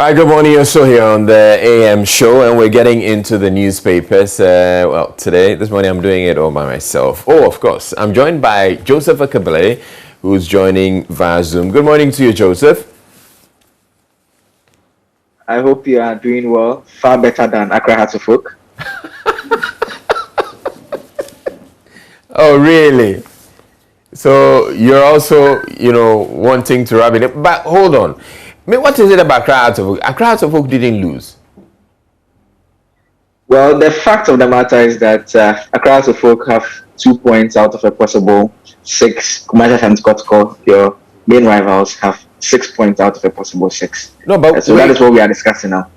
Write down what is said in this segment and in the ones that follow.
Hi, good morning. You're still here on the AM show, and we're getting into the newspapers. Well, this morning, I'm doing it all by myself. Oh, of course. I'm joined by Joseph Akabele, who's joining via Zoom. Good morning to you, Joseph. I hope you are doing well, far better than Accra Hearts of Oak. Oh, really? So you're also, wanting to rub it. But hold on. What is it about Accra Hearts of Oak? Accra Hearts of Oak didn't lose. Well, the fact of the matter is that Accra Hearts of Oak have 2 points out of a possible 6. Commercial and Scotland, your main rivals, have 6 points out of a possible 6. No, but so that is what we are discussing now.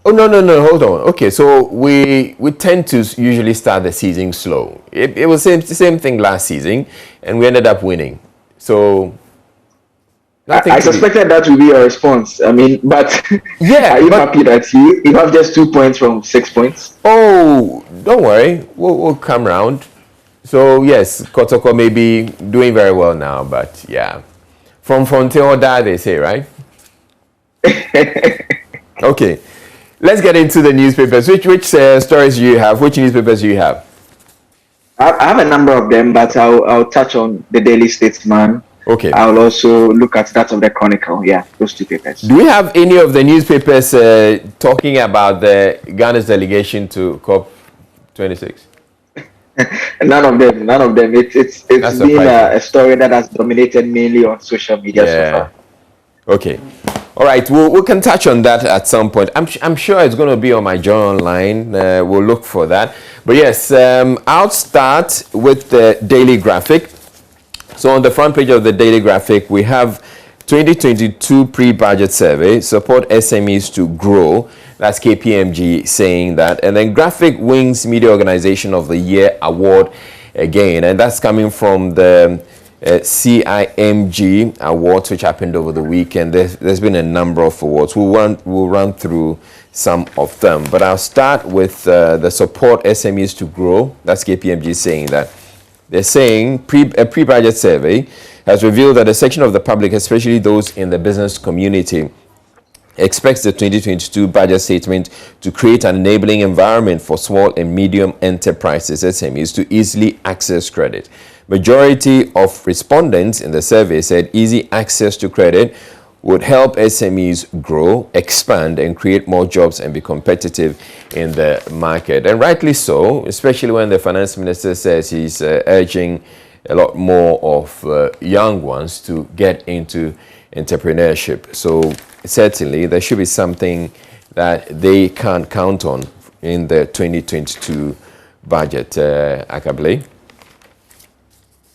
Oh, no, hold on. Okay, so we tend to usually start the season slow. It was the same thing last season, and we ended up winning. So I suspected that would be your response. I mean, but yeah, are you happy that you have just 2 points from 6 points? Oh, don't worry. We'll come round. So yes, Kotoko may be doing very well now, but yeah. From Frontier or Die, they say, right? Okay. Let's get into the newspapers. Which stories do you have? Which newspapers do you have? I have a number of them, but I'll touch on the Daily Statesman. Okay. I'll also look at that of the Chronicle. Yeah, those 2 papers. Do we have any of the newspapers talking about the Ghana's delegation to COP26? None of them. It's been a story that has dominated mainly on social media so far. Okay. All right, we can touch on that at some point. I'm sure it's going to be on my Joy Online. We'll look for that. But yes, I'll start with the Daily Graphic. So on the front page of the Daily Graphic, we have 2022 pre-budget survey, support SMEs to grow. That's KPMG saying that. And then Graphic wins Media Organization of the Year award again. And that's coming from the CIMG awards, which happened over the weekend. There's been a number of awards. We'll run through some of them, but I'll start with the support SMEs to grow. That's KPMG saying that. They're saying a pre-budget survey has revealed that a section of the public, especially those in the business community, expects the 2022 budget statement to create an enabling environment for small and medium enterprises, SMEs, to easily access credit. Majority of respondents in the survey said easy access to credit would help SMEs grow, expand, and create more jobs and be competitive in the market. And rightly so, especially when the finance minister says he's urging a lot more of young ones to get into entrepreneurship. So certainly there should be something that they can count on in the 2022 budget. Akabele?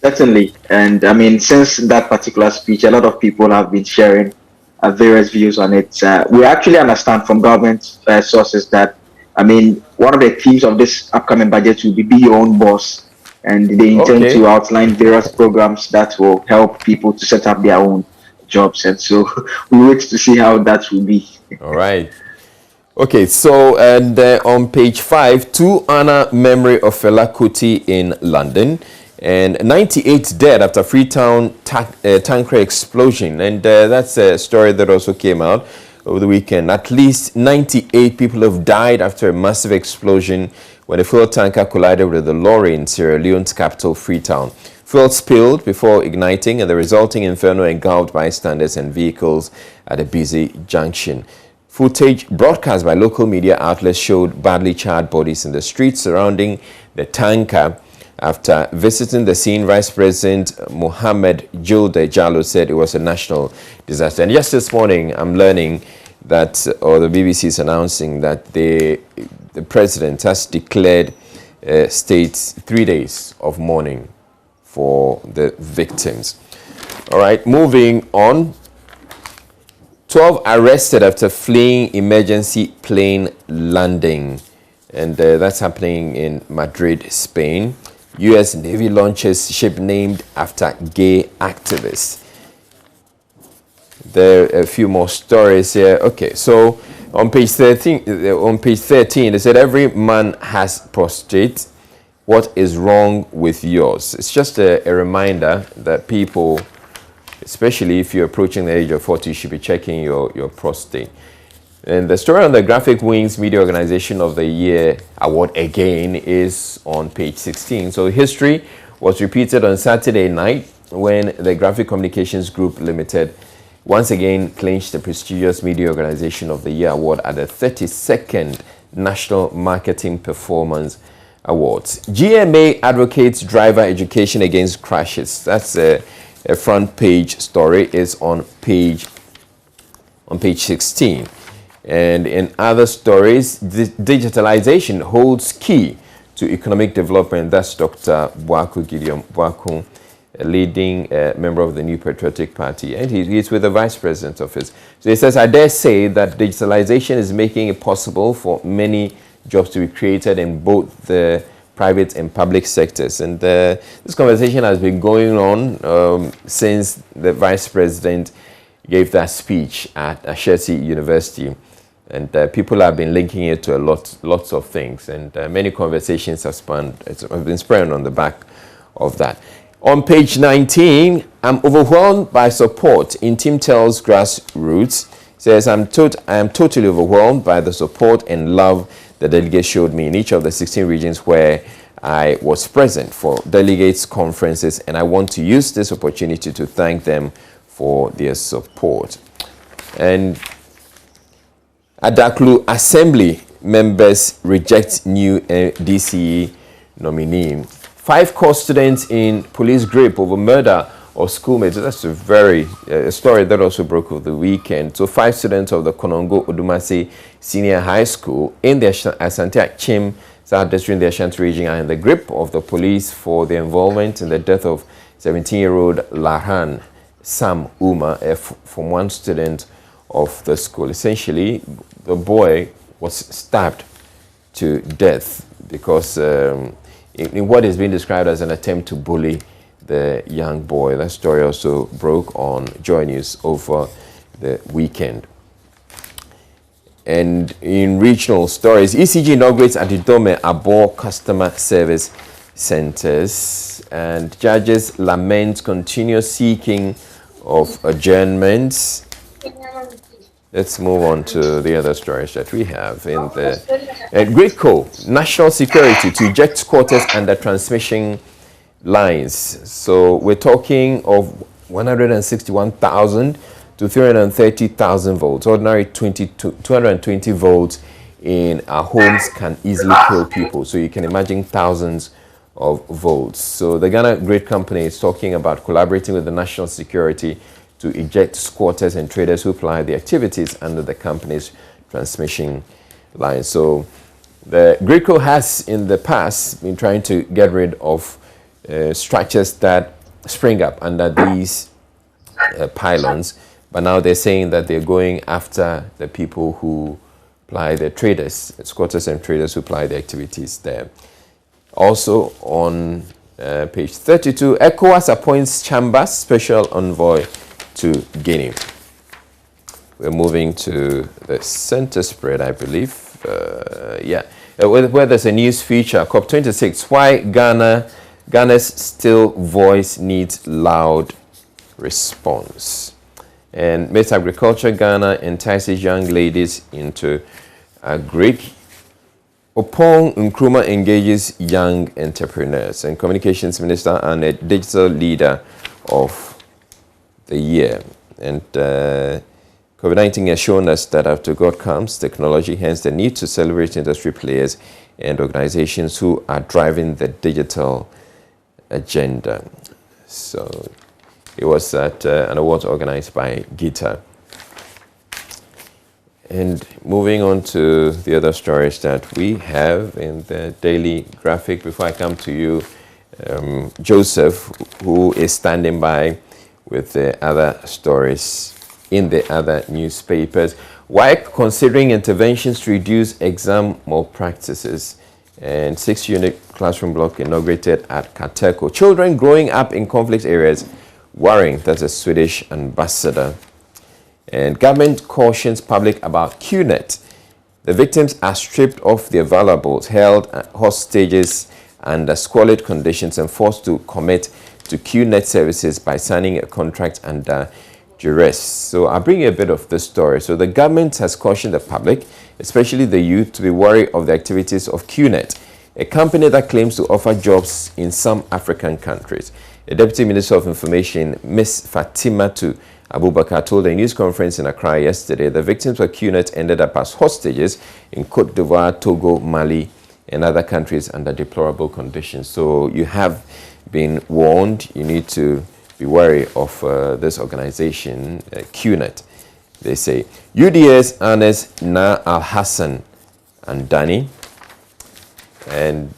Certainly. And I mean, since that particular speech, a lot of people have been sharing various views on it. We actually understand from government sources that, I mean, one of the themes of this upcoming budget will be your own boss. And they intend to outline various programs that will help people to set up their own jobs. And so we wait to see how that will be. All right. Okay, so and on page 5, to honor memory of Fela Kuti in London. And 98 dead after Freetown tanker explosion. And that's a story that also came out over the weekend. At least 98 people have died after a massive explosion when a fuel tanker collided with a lorry in Sierra Leone's capital, Freetown. Fuel spilled before igniting, and the resulting inferno engulfed bystanders and vehicles at a busy junction. Footage broadcast by local media outlets showed badly charred bodies in the streets surrounding the tanker. After visiting the scene, Vice President Mohammed Julde Jallo said it was a national disaster. And just this morning, I'm learning that, or the BBC is announcing that the president has declared states 3 days of mourning for the victims. All right, moving on. 12 arrested after fleeing emergency plane landing. And that's happening in Madrid, Spain. U.S. Navy launches ship named after gay activists. There are a few more stories here. Okay, so on page 13, they said every man has prostate. What is wrong with yours? It's just a reminder that people, especially if you're approaching the age of 40, you should be checking your prostate. And the story on the Graphic Wings Media Organization of the Year award again is on page 16. So history was repeated on Saturday night when the Graphic Communications Group Limited once again clinched the prestigious Media Organization of the Year award at the 32nd National Marketing Performance Awards. GMA advocates driver education against crashes. That's a front page story. Is on page 16. And in other stories, digitalization holds key to economic development. That's Dr. Boaku Gideon Boaku, a leading member of the New Patriotic Party, and he's with the Vice President Office. So he says, I dare say that digitalization is making it possible for many jobs to be created in both the private and public sectors. And this conversation has been going on since the Vice President gave that speech at Ashesi University. And people have been linking it to lots of things, and many conversations have been spurred on the back of that. On page 19, I'm overwhelmed by support in Tim Tell's grassroots. It says, I am totally overwhelmed by the support and love the delegates showed me in each of the 16 regions where I was present for delegates conferences, and I want to use this opportunity to thank them for their support. And Adaklu Assembly members reject new DCE nominee. 5 core students in police grip over murder of schoolmates. That's a story that also broke over the weekend. So 5 students of the Konongo Odumase Senior High School in the Asante Achim South District in the Ashanti region are in the grip of the police for their involvement in the death of 17-year-old Lahan Sam Uma, a Form 1 student of the school. Essentially, the boy was stabbed to death because in what is being described as an attempt to bully the young boy. That story also broke on JoyNews over the weekend. And in regional stories, ECG inaugurates Adidome Abo Customer Service Centers, and judges lament continuous seeking of adjournments. Let's move on to the other stories that we have in the GRIDCO, national security to eject squatters under transmission lines. So we're talking of 161,000 to 330,000 volts. Ordinary 220 volts in our homes can easily kill people. So you can imagine thousands of volts. So the Ghana Grid Company is talking about collaborating with the national security to eject squatters and traders who ply the activities under the company's transmission line. So the GRIDCO has in the past been trying to get rid of structures that spring up under these pylons, but now they're saying that they're going after the people who ply the traders, squatters and traders who ply the activities there. Also on page 32, ECOWAS appoints Chambers special envoy to Guinea. We're moving to the center spread, I believe. Where there's a news feature, COP26, why Ghana's still voice needs loud response. And Miss Agriculture Ghana entices young ladies into agric. Opong Nkrumah engages young entrepreneurs, and Communications Minister and a digital leader of the year. And COVID-19 has shown us that after God comes technology, hence the need to celebrate industry players and organizations who are driving the digital agenda. So it was at an award organized by Gita. And moving on to the other stories that we have in the Daily Graphic, before I come to you, Joseph, who is standing by with the other stories in the other newspapers. Why considering interventions to reduce exam malpractices? And 6-unit classroom block inaugurated at Kateko. Children growing up in conflict areas worrying. That's a Swedish ambassador. And government cautions public about QNet. The victims are stripped of their valuables, held hostages under squalid conditions, and forced to commit to QNet services by signing a contract under duress. So I'll bring you a bit of this story. So the government has cautioned the public, especially the youth, to be wary of the activities of QNet, a company that claims to offer jobs in some African countries. The Deputy Minister of Information, Ms. Fatimatu Abubakar, told a news conference in Accra yesterday the victims of QNet ended up as hostages in Cote d'Ivoire, Togo, Mali, and other countries under deplorable conditions. So you have been warned. You need to be wary of this organization, QNet. They say UDS Anes Na Al Hassan and Dani. And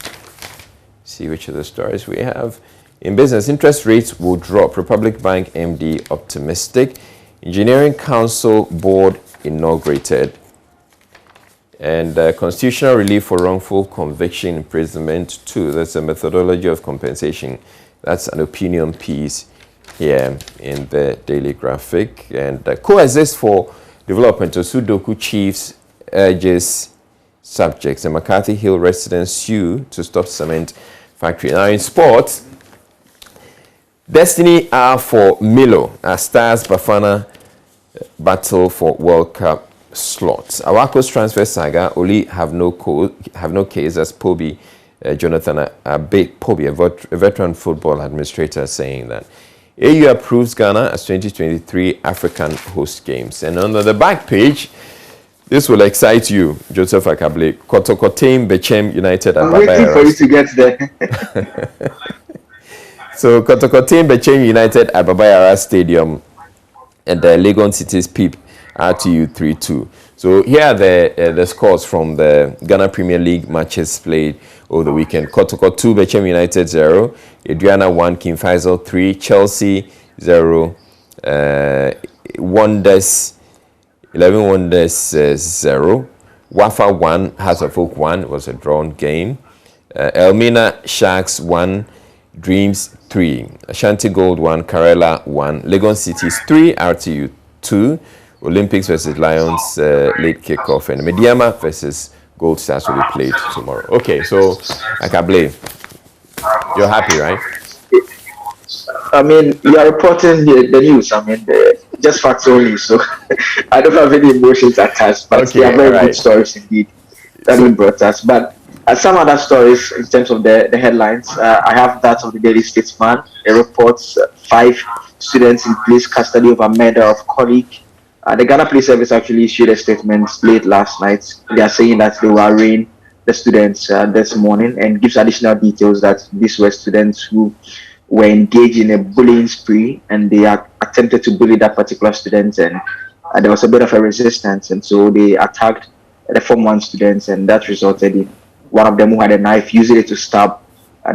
see which of the stories we have. In business, interest rates will drop. Republic Bank MD optimistic. Engineering Council Board inaugurated. And constitutional relief for wrongful conviction imprisonment too. That's a methodology of compensation. That's an opinion piece here in the Daily Graphic. And coexist for development. Sudoku chiefs urges subjects. The McCarthy Hill residents sue to stop cement factory. Now in sports, Destiny are for Milo as Stars Bafana battle for World Cup slots. Awako's transfer saga only have no case as Pobi Jonathan Pobi, a veteran football administrator, saying that AU approves Ghana as 2023 African host games. And on the back page, this will excite you, Joseph Akable. Kotokotein Bechem United at I'm waiting for you to get there. So Kotokotein Bechem United at Babayara Stadium and the Legon City's PIP RTU 3-2. So here are the scores from the Ghana Premier League matches played over the weekend. Kotoko 2, Bechem United 0, Adriana 1, King Faisal 3, Chelsea 0, Wonders 11 Wonders 0, Wafa 1, House of Oak 1, it was a drawn game. Elmina Sharks 1, Dreams 3, Ashanti Gold 1, Karela 1, Legon Cities 3, RTU 2, Olympics versus Lions late kickoff, and Mediama versus Gold Stars will be played tomorrow. Okay, so Akable, you're happy, right? I mean, you are reporting the news. I mean, just facts only. So I don't have any emotions attached, but okay, they are very good stories indeed that we brought us. But some other stories in terms of the headlines, I have that of the Daily Statesman. It reports 5 students in police custody over murder of colleague. The Ghana Police Service actually issued a statement late last night. They are saying that they will arraign the students this morning, and gives additional details that these were students who were engaged in a bullying spree, and they attempted to bully that particular student, and there was a bit of a resistance, and so they attacked the Form 1 students, and that resulted in one of them who had a knife using it to stab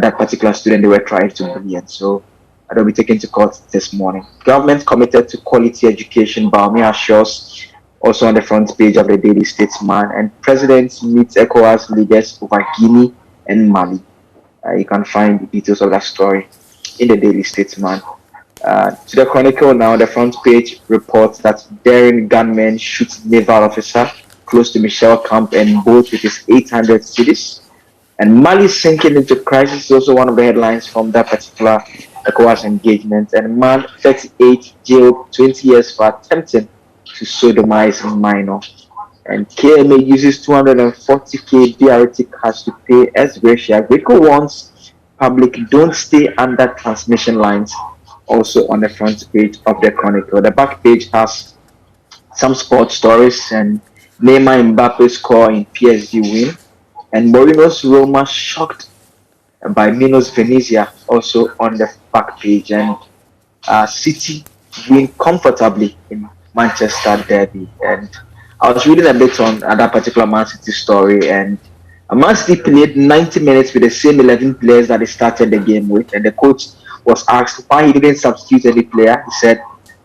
that particular student they were trying to bully, and so they'll be taken to court this morning. Government committed to quality education, Baumia assures, also on the front page of the Daily Statesman, and President meets ECOWAS leaders over Guinea and Mali. You can find the details of that story in the Daily Statesman. To the Chronicle now, the front page reports that daring gunmen shoots naval officer close to Michel Camp and boat with his 800 cedis. And Mali sinking into crisis is also one of the headlines from that particular ECOWAS engagement. And man 38 jailed 20 years for attempting to sodomize a minor. And KMA uses 240k BRT cash to pay S. Gracia. Greco warns public don't stay under transmission lines. Also on the front page of the Chronicle. The back page has some sports stories, and Neymar Mbappe's score in PSG win, and Mourinho's Roma shocked by Minos Venezia also on the back page, and City win comfortably in Manchester Derby. And I was reading a bit on that particular Man City story, and Man City played 90 minutes with the same 11 players that they started the game with, and the coach was asked why he didn't substitute any player. He said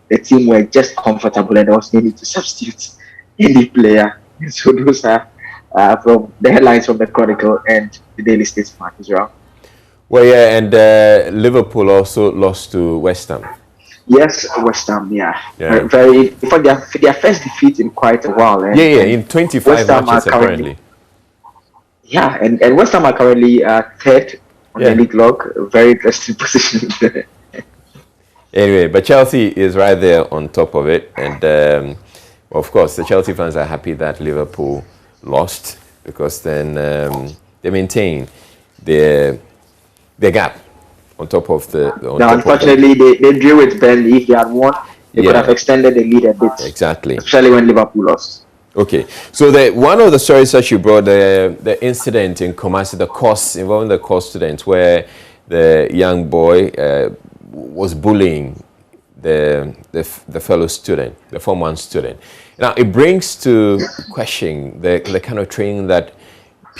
the team were just comfortable and there was no need to substitute any player. So those are from the headlines from the Chronicle and the Daily Statesman as well. Well, yeah, and Liverpool also lost to West Ham. Yes, West Ham, yeah. Very, in fact, their first defeat in quite a while. And, in 25 matches apparently. Yeah, and West Ham are currently third on the league log. Very interesting position there. Anyway, but Chelsea is right there on top of it. And of course, the Chelsea fans are happy that Liverpool lost, because then they maintain their gap on top of the. Now, unfortunately, they drew with Burnley. If they had won, they could have extended the lead a bit. Exactly. Especially when Liverpool lost. Okay, so one of the stories that you brought, the incident in Kumasi, the course involving the course student, where the young boy was bullying the fellow student, the Form 1 student. Now, it brings to question the kind of training that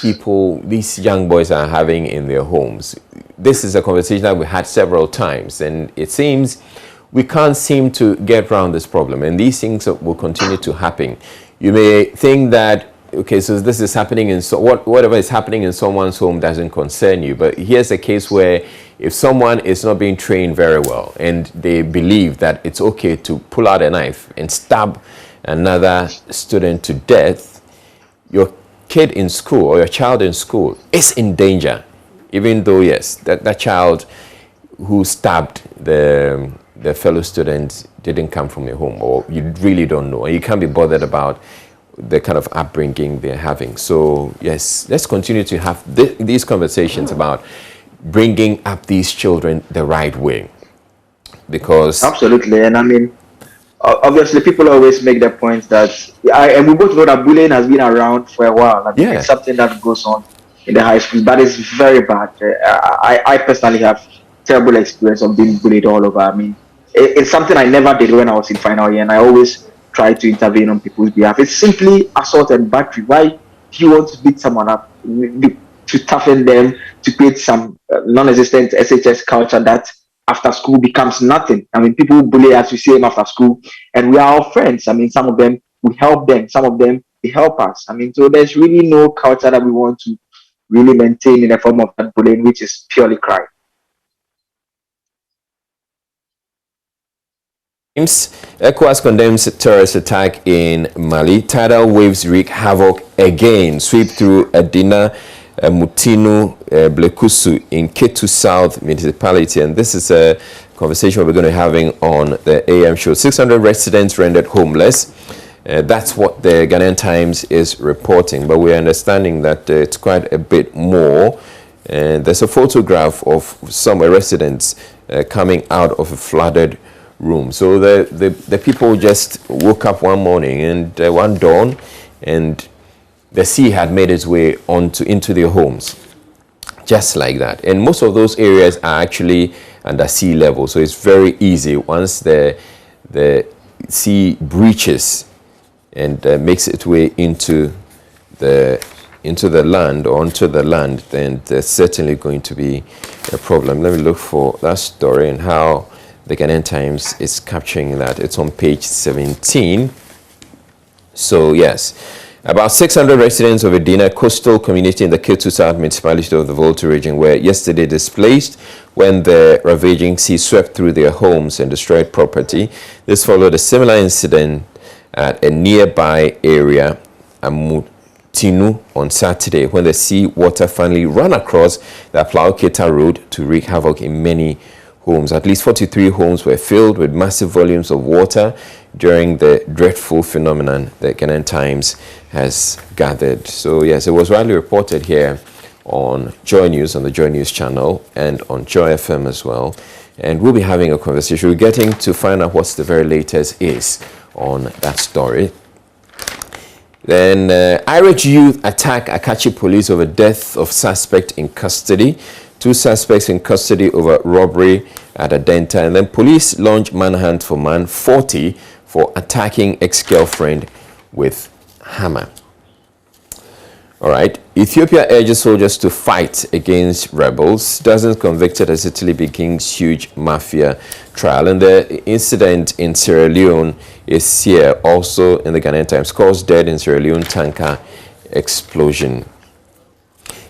these young boys are having in their homes. This is a conversation that we had several times, and it seems we can't seem to get around this problem, and these things will continue to happen. You may think that, okay, so this is happening whatever is happening in someone's home doesn't concern you. But here's a case where if someone is not being trained very well and they believe that it's okay to pull out a knife and stab another student to death, your kid in school or your child in school is in danger, even though, yes, that child who stabbed the fellow student didn't come from your home, or you really don't know, and you can't be bothered about the kind of upbringing they're having. So yes, let's continue to have these conversations about bringing up these children the right way, because absolutely. And I mean, obviously people always make the point that and we both know that bullying has been around for a while. I mean, it's something that goes on in the high school that is very bad. I personally have terrible experience of being bullied all over. I mean, it's something I never did when I was in final year, and I always try to intervene on people's behalf. It's simply assault and battery. Why do you want to beat someone up, to toughen them, to create some non-existent SHS culture that after school becomes nothing? I mean, people bully us, we see them after school, and we are all friends. I mean, some of them, we help them. Some of them, they help us. I mean, so there's really no culture that we want to really maintain in the form of that bullying, which is purely crime. ECOWAS condemns terrorist attack in Mali. Tidal waves wreak havoc again, sweep through Adina, Mutinu, Blekusu in Ketu South municipality. And this is a conversation we're going to be having on the AM show. 600 residents rendered homeless. That's what the Ghanaian Times is reporting, but we're understanding that it's quite a bit more. There's a photograph of some residents coming out of a flooded room. So the people just woke up one morning and one dawn, and the sea had made its way into their homes, just like that. And most of those areas are actually under sea level, so it's very easy once the sea breaches and makes its way into the land or onto the land, then there's certainly going to be a problem. Let me look for that story and how the Ghanaian Times is capturing that. It's on page 17. So yes, about 600 residents of Adina coastal community in the Ketu South municipality of the Volta region were yesterday displaced when the ravaging sea swept through their homes and destroyed property. This followed a similar incident at a nearby area, Amutinu, on Saturday, when the sea water finally ran across the Plauketa road to wreak havoc in many homes. At least 43 homes were filled with massive volumes of water during the dreadful phenomenon the Ghanaian Times has gathered. So yes, it was widely reported here on JoyNews, on the JoyNews channel, and on Joy FM as well. And we'll be having a conversation. We're getting to find out what's the very latest is on that story. Then Irish youth attack Akachi police over death of suspect in custody. 2 suspects in custody over robbery at Adenta. And then police launch manhunt for man 40 for attacking ex-girlfriend with hammer. All right. Ethiopia urges soldiers to fight against rebels. Dozens convicted as Italy begins huge mafia trial. And the incident in Sierra Leone is here also in the Ghanaian Times. Scores dead in Sierra Leone tanker explosion.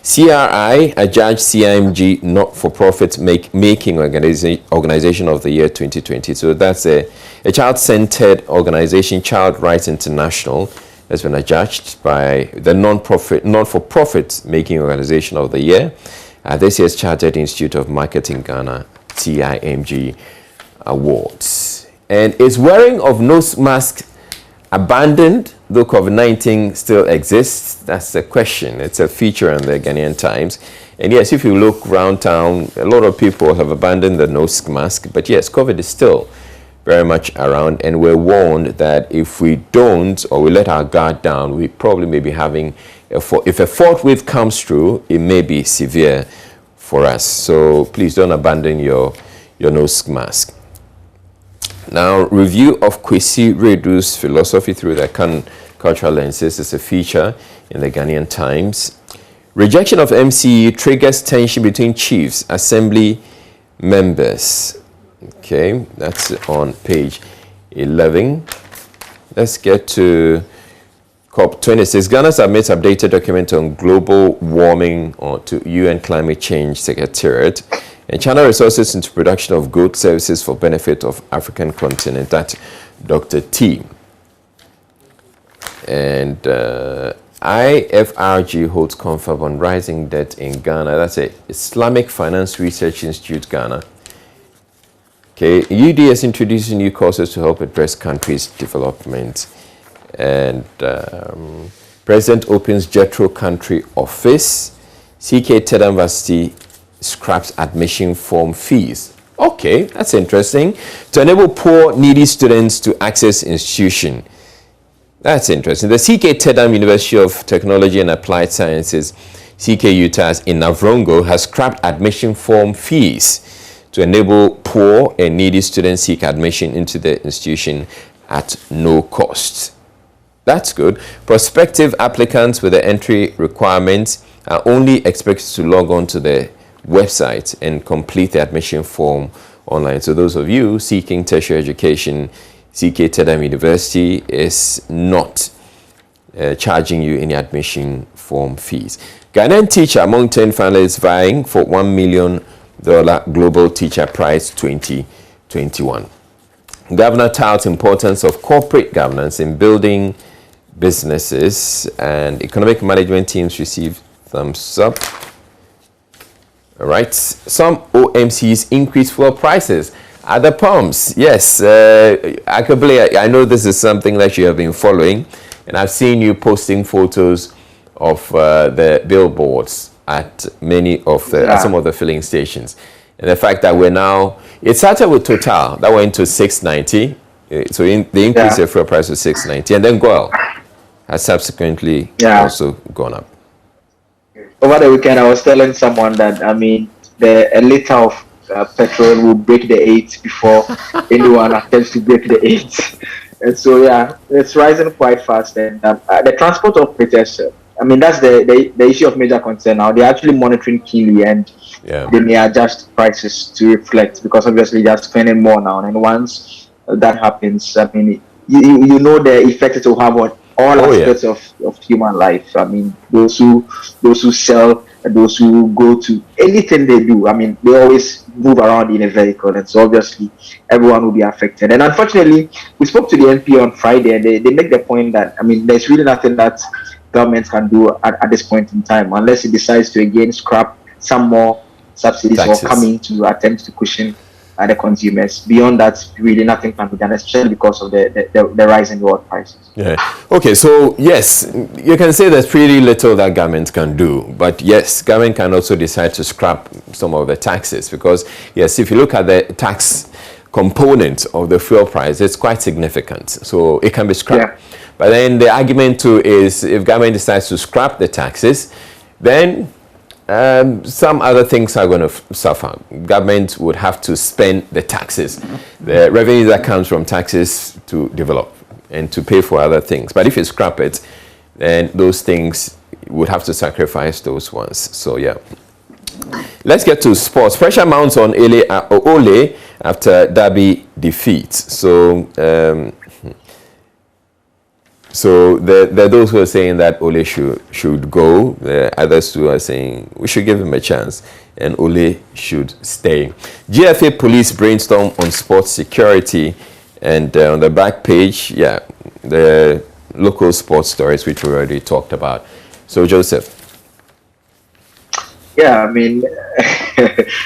CRI adjudged CIMG not-for-profit making organization of the year 2020. So that's a child-centered organization, Child Rights International, has been adjudged by the non-for-profit making organization of the year. This year's Chartered Institute of Marketing Ghana, CIMG Awards. And is wearing of nose mask abandoned, though COVID-19 still exists? That's the question. It's a feature in the Ghanaian Times. And yes, if you look around town, a lot of people have abandoned the nose mask. But yes, COVID is still very much around. And we're warned that if we don't, or we let our guard down, we probably may be having, if a fourth wave comes through, it may be severe for us. So please don't abandon your nose mask. Now, review of Kwesi Redu's philosophy through the cultural lenses is a feature in the Ghanaian Times. Rejection of MCE triggers tension between chiefs, assembly members. Okay, that's on page 11. Let's get to COP26. Ghana submits updated document on global warming to UN Climate Change Secretariat. And China resources into production of goods, services for benefit of African continent. That's Dr. T. And IFRG holds confirm on rising debt in Ghana. That's a Islamic Finance Research Institute, Ghana. Okay, UDS introducing new courses to help address countries' development. And President opens Jethro Country Office. CK Teda University scraps admission form fees. Okay, that's interesting. To enable poor, needy students to access institution. That's interesting. The CK Teda University of Technology and Applied Sciences, CK UTAS in Navrongo, has scrapped admission form fees to enable poor and needy students seek admission into the institution at no cost. That's good. Prospective applicants with the entry requirements are only expected to log on to the website and complete the admission form online. So those of you seeking tertiary education, CK Teda University is not charging you any admission form fees. Ghanaian teacher among 10 finalists vying for $1 million Global Teacher Prize 2021. Governor touts importance of corporate governance in building businesses, and economic management teams receive thumbs up. All right, some OMCs increase fuel prices at the pumps. Yes, Akabele, I know this is something that you have been following, and I've seen you posting photos of the billboards at many of the at some of the filling stations, and the fact that we're now, it started with Total that went to 690, so they increased the fuel price to 690, and then Goil has subsequently also gone up. Over the weekend, I was telling someone that, I mean, a liter of petrol will break the 8 before anyone attempts to break the 8. And so, yeah, it's rising quite fast. And the transport operators, I mean, that's the issue of major concern now. They're actually monitoring keenly, and they may adjust prices to reflect, because obviously they're spending more now. And once that happens, I mean, you know the effect it will have on all aspects of human life. I mean, those who sell, and those who go to anything they do, I mean, they always move around in a vehicle, and so obviously everyone will be affected. And unfortunately, we spoke to the MP on Friday, and they make the point that, I mean, there's really nothing that government can do at this point in time, unless it decides to again scrap some more subsidies or come in to attempt to cushion the consumers. Beyond that, really nothing can be done, especially because of the rise in world prices. Yeah. Okay, so yes, you can say there's pretty little that government can do, but yes, government can also decide to scrap some of the taxes, because yes, if you look at the tax component of the fuel price, it's quite significant, so it can be scrapped. But then the argument too is, if government decides to scrap the taxes, then some other things are going to suffer. Government would have to spend the taxes, the revenue that comes from taxes, to develop and to pay for other things. But if you scrap it, then those things would have to sacrifice those ones. So yeah. Let's get to sports. Pressure mounts on Ole after Derby defeat. So there are those who are saying that Ole should go. There are others who are saying we should give him a chance and Ole should stay. GFA police brainstorm on sports security, and on the back page, the local sports stories which we already talked about. So Joseph. Yeah, I mean,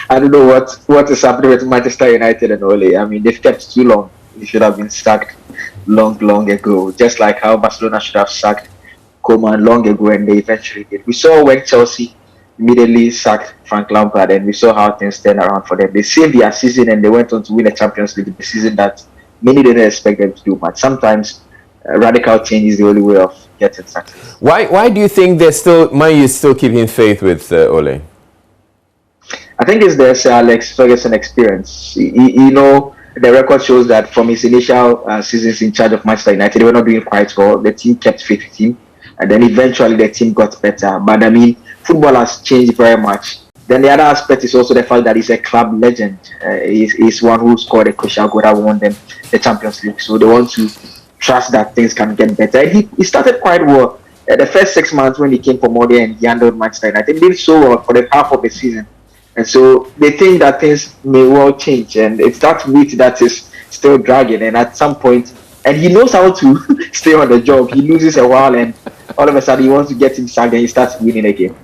I don't know what is happening with Manchester United and Ole. I mean, they've kept too long. They should have been sacked long ago. Just like how Barcelona should have sacked Koeman long ago, and they eventually did. We saw when Chelsea immediately sacked Frank Lampard, and we saw how things turned around for them. They saved their season, and they went on to win a Champions League, the season that many didn't expect them to do. But sometimes radical change is the only way of getting success. Why do you think they're still Man U is still keeping faith with Ole? I think it's the Sir Alex Ferguson experience. You know, the record shows that from his initial seasons in charge of Manchester United, they were not doing quite well. The team kept faith with him, and then eventually the team got better. But I mean, football has changed very much. Then the other aspect is also the fact that he's a club legend. He's one who scored a crucial goal that won them the Champions League. So they want to trust that things can get better. And he started quite well. The first 6 months when he came from Mode and he handled Manchester United, he did so well for the half of the season. And so they think that things may well change. And it's that weight that is still dragging. And at some point, and he knows how to stay on the job. He loses a while and all of a sudden he wants to get him sacked and he starts winning again.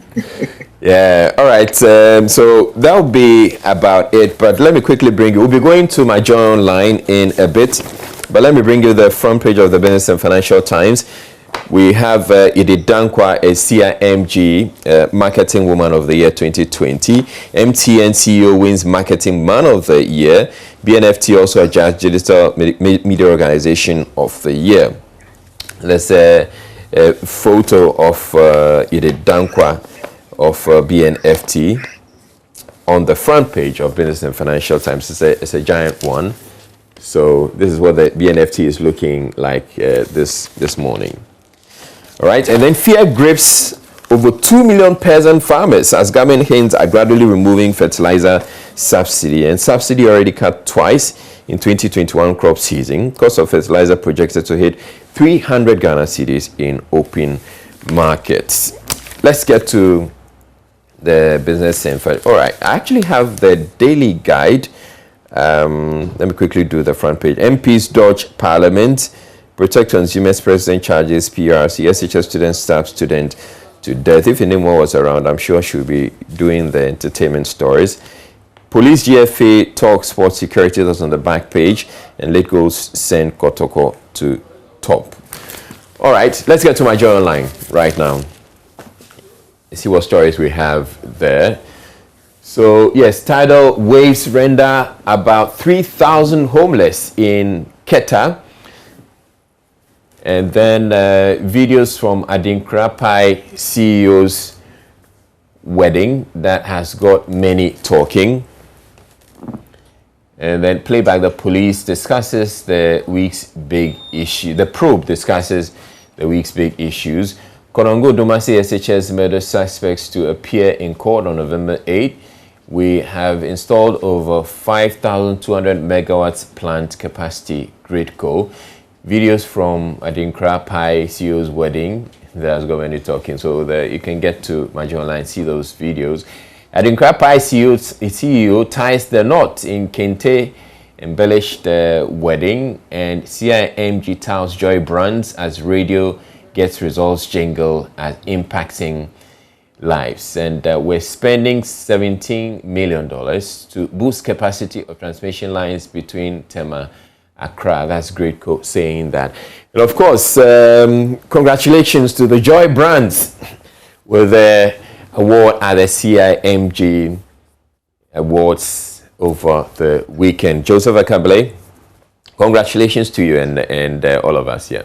Yeah, all right. So that'll be about it. But let me quickly bring you. We'll be going to my Joy Online in a bit. But let me bring you the front page of the Business and Financial Times. We have Edith Dankwa, a CIMG Marketing Woman of the Year 2020. MTN CEO wins Marketing Man of the Year. BNFT also adjudged Digital Media Organization of the Year. There's a photo of Edith Dankwa of BNFT on the front page of Business and Financial Times. It's a giant one. So this is what the BNFT is looking like this morning. All right, and then fear grips over 2 million peasant farmers as government hints are gradually removing fertilizer subsidy. And subsidy already cut twice in 2021 crop season. Cost of fertilizer projected to hit 300 Ghana cedis in open markets. Let's get to the business info. All right, I actually have the daily guide. Let me quickly do the front page. MPs dodge Parliament. Protect consumers, president charges PRC, SHS student staff student to death. If anyone was around, I'm sure she'll be doing the entertainment stories. Police GFA talk sports security, that's on the back page. And late goals send Kotoko to top. All right, let's get to my Joy Online right now. Let's see what stories we have there. So, yes, tidal waves render about 3,000 homeless in Keta. And then videos from Adinkrapai CEO's wedding that has got many talking. And then playback, the police discusses the week's big issue. The probe discusses the week's big issues. Konongo Domasi SHS murder suspects to appear in court on November 8. We have installed over 5,200 megawatts plant capacity grid co. Videos from Adinkrapai CEO's wedding. That's got many talking. So you can get to my Joy Online, see those videos. Adinkrapai CEO ties the knot in Kente embellished wedding, and CIMG touts Joy Brands as radio gets results jingle as impacting lives. And we're spending $17 million to boost capacity of transmission lines between Tema Accra. That's great quote saying that. And of course, congratulations to the Joy Brands with the award at the CIMG Awards over the weekend. Joseph Akabele, congratulations to you and all of us. Yeah.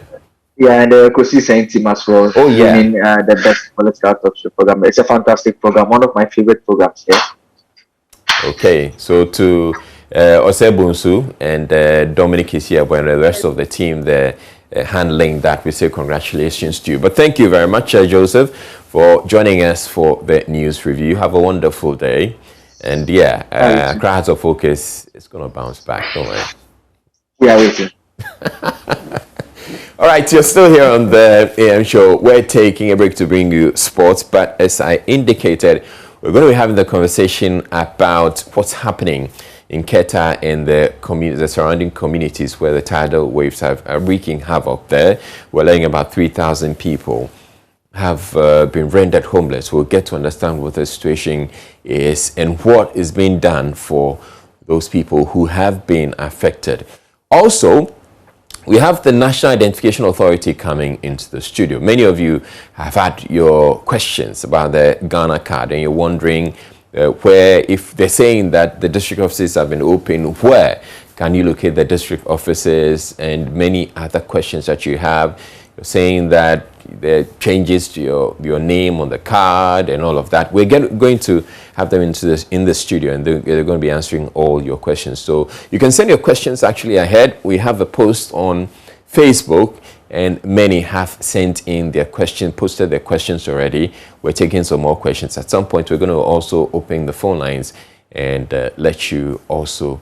Yeah, and the Kosi Saint team as well. Oh yeah, the best political talk show program. It's a fantastic program, one of my favorite programs here. Okay, so to Osebunsu and Dominic Isiabo and the rest of the team there handling that, we say congratulations to you. But thank you very much, Joseph, for joining us for the news review. Have a wonderful day. And yeah, Accra Hearts of Focus is going to bounce back, don't worry. Yeah, waiting. All right, you're still here on the AM show. We're taking a break to bring you sports, but as I indicated, we're going to be having the conversation about what's happening in Keta and the surrounding communities where the tidal waves are wreaking havoc there. We're learning about 3,000 people have been rendered homeless. We'll get to understand what the situation is and what is being done for those people who have been affected. Also, we have the National Identification Authority coming into the studio. Many of you have had your questions about the Ghana card, and you're wondering where, if they're saying that the district offices have been open, where can you locate the district offices, and many other questions that you have. You're saying that there are changes to your name on the card and all of that. We're going to have them in the studio, and they're going to be answering all your questions. So you can send your questions actually ahead. We have a post on Facebook, and many have sent in their questions, posted their questions already. We're taking some more questions. At some point, we're going to also open the phone lines and let you also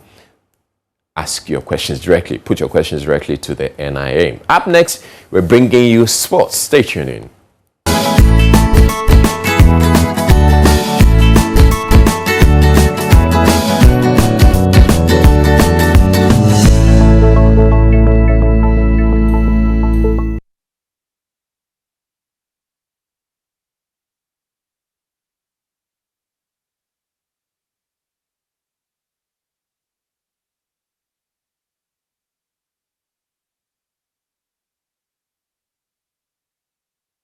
ask your questions directly, put your questions directly to the NIA. Up next, we're bringing you sports. Stay tuned in.